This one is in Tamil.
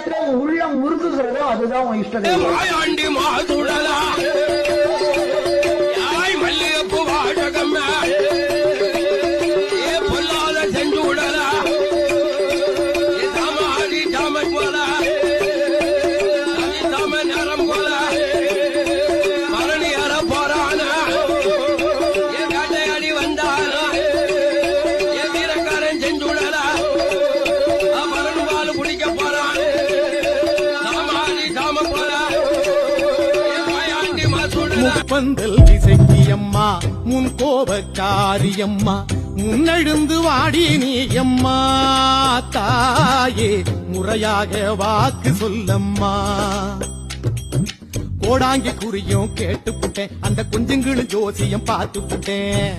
நேரத்துல உன் உள்ளம் முறுக்குகிறதோ அதுதான் உன் இஷ்ட தெய்வம். மாயாண்டி மாதுடலா யாய் மல்லிகைப்பூ வாழகம்மா ஏ பொல்லாத செஞ்சுடலா ஏ தாமாடி தாமன் போலா தாம நேரம் போலா மரணி அற போறானா ஏ காட்டையாடி வந்தானா ஏ வீரக்காரன் செஞ்சுடலா மரணு பால் குடிக்க போறான் தாமாடி தாம போலா ஏ மாயாண்டி மாதுடலா முப்பந்தல் இசைக்கியம்மா முன் கோபக்காரியம்மா முன்னெழுந்து வாடி நீ அம்மா தாயே முறையாக வாக்கு சொல்லம்மா. கோடாங்கி குறியும் கேட்டுப்புட்டேன் அந்த குஞ்சுங்களும் ஜோசியம் பார்த்துப்புட்டேன்.